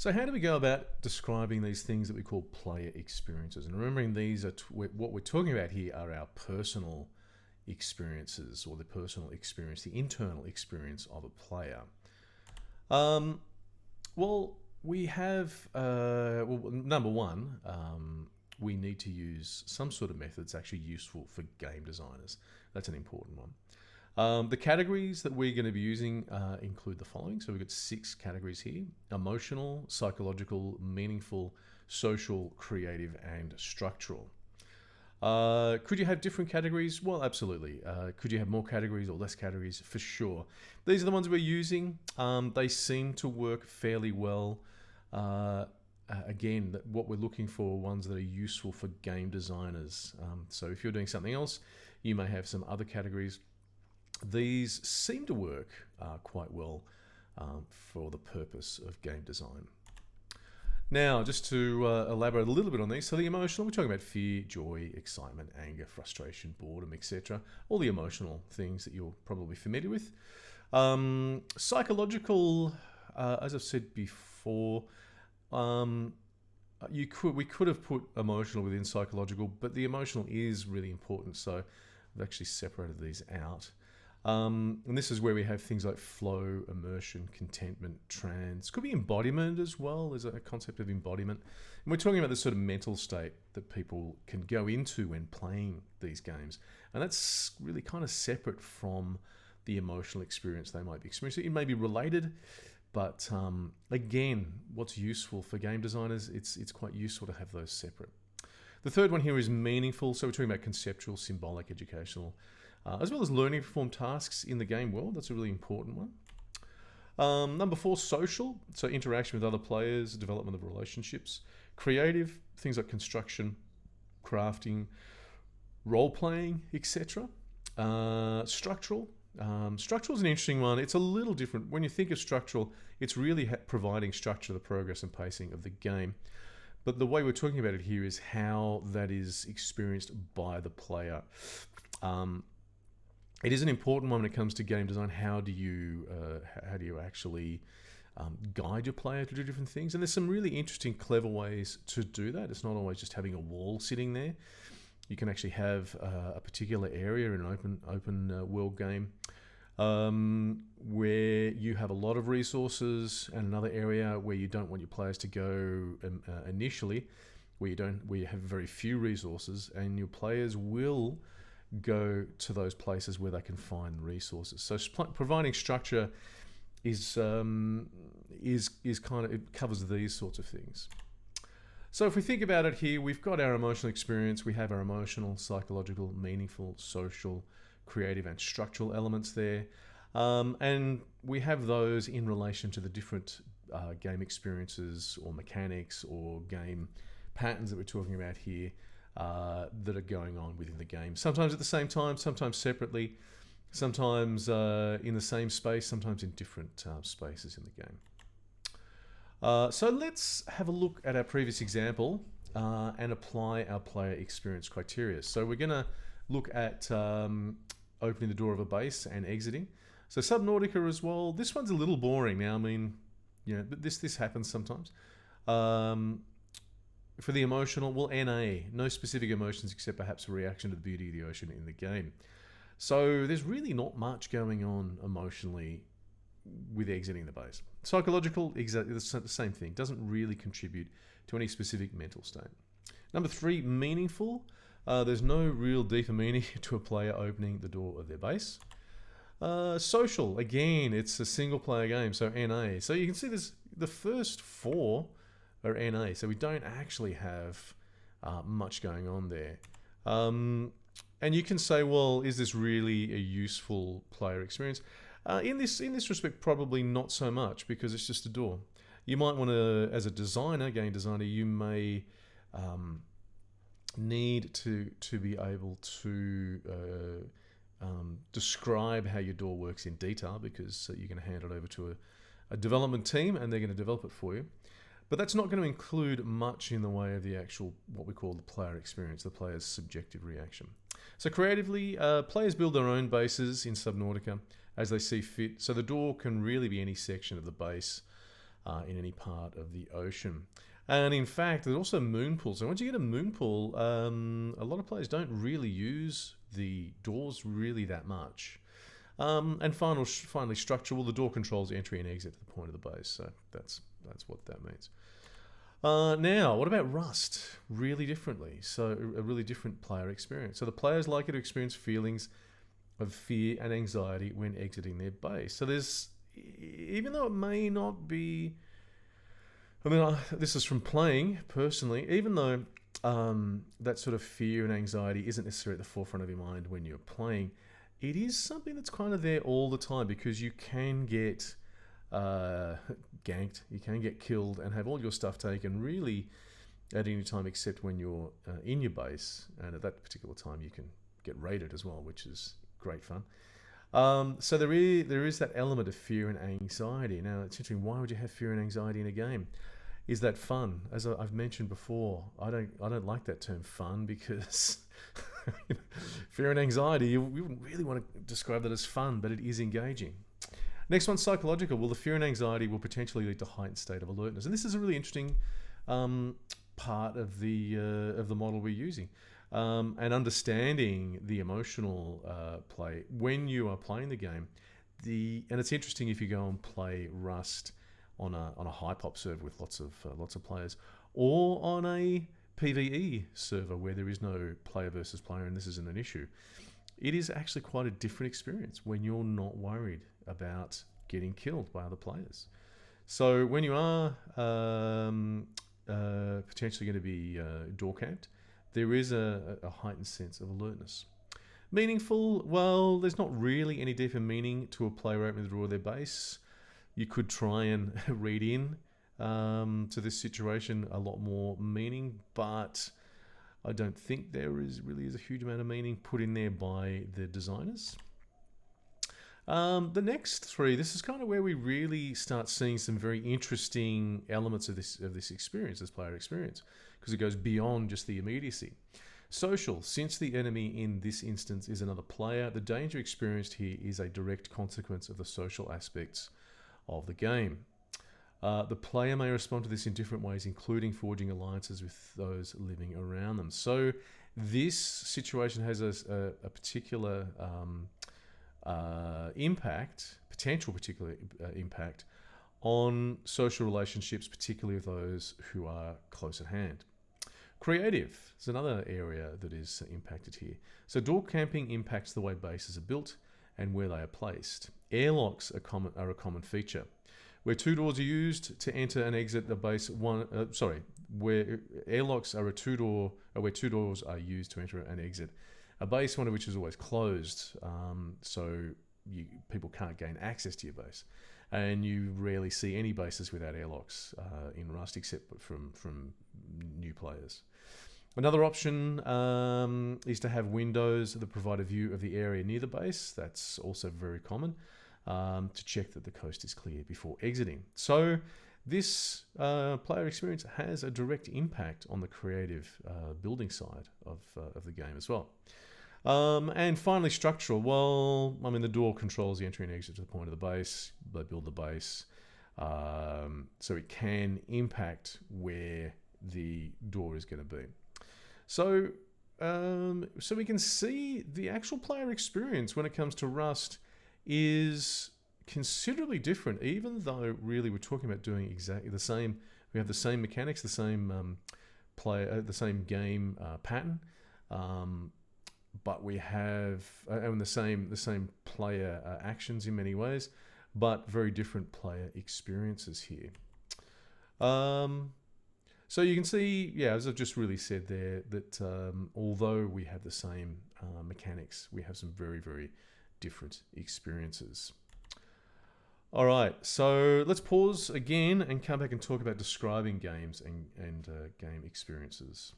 So how do we go about describing these things that we call player experiences? And remembering these are what we're talking about here are our personal experiences, or the personal experience, the internal experience of a player. Um, well, we have, number one, we need to use some sort of method that's actually useful for game designers. That's an important one. The categories that we're going to be using include the following. So we've got 6 categories here: emotional, psychological, meaningful, social, creative, and structural. Could you have different categories? Well, absolutely. Could you have more categories or less categories? For sure. These are the ones we're using. They seem to work fairly well. Again, what we're looking for are ones that are useful for game designers. So if you're doing something else, you may have some other categories. These seem to work quite well for the purpose of game design. Now, just to elaborate a little bit on these, so the emotional, we're talking about fear, joy, excitement, anger, frustration, boredom, etc. All the emotional things that you're probably familiar with. Psychological, as I've said before, we could have put emotional within psychological, but the emotional is really important, so I've actually separated these out. And this is where we have things like flow, immersion, contentment, trance. Could be embodiment as well. There's a concept of embodiment. And we're talking about the sort of mental state that people can go into when playing these games. And that's really kind of separate from the emotional experience they might be experiencing. It may be related, but again, what's useful for game designers, it's quite useful to have those separate. The third one here is meaningful. So we're talking about conceptual, symbolic, educational, as well as learning to perform tasks in the game world. That's a really important one. Number 4, social. So interaction with other players, development of relationships. Creative, things like construction, crafting, role-playing, etc. Structural. Structural is an interesting one. It's a little different. When you think of structural, it's really providing structure to the progress and pacing of the game. But the way we're talking about it here is how that is experienced by the player. It is an important one when it comes to game design. How do you actually guide your player to do different things? And there's some really interesting, clever ways to do that. It's not always just having a wall sitting there. You can actually have a particular area in an open world game where you have a lot of resources, and another area where you don't want your players to go initially, where you have very few resources, and your players will go to those places where they can find resources. So providing structure is kind of, it covers these sorts of things. So if we think about it here, we've got our emotional experience, we have our emotional, psychological, meaningful, social, creative, and structural elements there. And we have those in relation to the different game experiences or mechanics or game patterns that we're talking about here that are going on within the game. Sometimes at the same time, sometimes separately, sometimes in the same space, sometimes in different spaces in the game. So let's have a look at our previous example and apply our player experience criteria. So we're going to look at opening the door of a base and exiting. So Subnautica as well. This one's a little boring now. I mean, you know, but this happens sometimes. For the emotional, well, NA, no specific emotions except perhaps a reaction to the beauty of the ocean in the game. So there's really not much going on emotionally with exiting the base. Psychological, exactly the same thing. Doesn't really contribute to any specific mental state. Number 3, meaningful. There's no real deeper meaning to a player opening the door of their base. Social, again, it's a single player game, so NA. So you can see this, the first 4 are NA, so we don't actually have much going on there. And you can say, well, is this really a useful player experience? In this respect, probably not so much, because it's just a door. You might want to, as a designer, game designer, you may need to be able to describe how your door works in detail, because you're going to hand it over to a development team and they're going to develop it for you. But that's not going to include much in the way of the actual, what we call the player experience, the player's subjective reaction. So creatively, players build their own bases in Subnautica as they see fit. So the door can really be any section of the base. in any part of the ocean. And in fact, there's also moon pools. So once you get a moon pool, a lot of players don't really use the doors really that much. And finally, structure. Well, the door controls entry and exit to the point of the base. So that's what that means. Now, what about Rust? Really differently. So a really different player experience. So the players likely to experience feelings of fear and anxiety when exiting their base. So there's, even though it may not be, this is from playing personally, even though that sort of fear and anxiety isn't necessarily at the forefront of your mind when you're playing, it is something that's kind of there all the time, because you can get ganked, you can get killed and have all your stuff taken really at any time except when you're in your base, and at that particular time you can get raided as well, which is great fun. So there is that element of fear and anxiety. Now it's interesting, why would you have fear and anxiety in a game? Is that fun? As I've mentioned before, I don't like that term fun, because fear and anxiety, you wouldn't really want to describe that as fun, but it is engaging. Next one, psychological. Well, the fear and anxiety will potentially lead to heightened state of alertness, and this is a really interesting part of the model we're using, and understanding the emotional play when you are playing the game. And it's interesting if you go and play Rust on a high-pop server with lots of players, or on a PvE server where there is no player versus player and this isn't an issue. It is actually quite a different experience when you're not worried about getting killed by other players. So when you are potentially going to be door camped, there is a heightened sense of alertness. Meaningful, well, there's not really any deeper meaning to a player opening the door of their base. You could try and read in to this situation a lot more meaning, but I don't think there really is a huge amount of meaning put in there by the designers. The next three, this is kind of where we really start seeing some very interesting elements of this experience, this player experience, because it goes beyond just the immediacy. Social. Since the enemy in this instance is another player, the danger experienced here is a direct consequence of the social aspects of the game. The player may respond to this in different ways, including forging alliances with those living around them. So this situation has a particular potential impact on social relationships, particularly of those who are close at hand. Creative is another area that is impacted here. So door camping impacts the way bases are built and where they are placed. Airlocks are a common feature. Where two doors are used to enter and exit the base, where airlocks are where two doors are used to enter and exit a base, one of which is always closed, so people can't gain access to your base. And you rarely see any bases without airlocks in Rust, except from new players. Another option is to have windows that provide a view of the area near the base. That's also very common, to check that the coast is clear before exiting. So this player experience has a direct impact on the creative building side of the game as well. And finally, structural. Well, the door controls the entry and exit to the point of the base. They build the base. So it can impact where the door is going to be. So we can see the actual player experience when it comes to Rust is considerably different, even though really we're talking about doing exactly the same. We have the same mechanics, the same the same game pattern, but we have the same player actions in many ways, but very different player experiences here. So you can see, as I've just really said there, that although we have the same mechanics, we have some very, very different experiences. All right, so let's pause again and come back and talk about describing games and game experiences.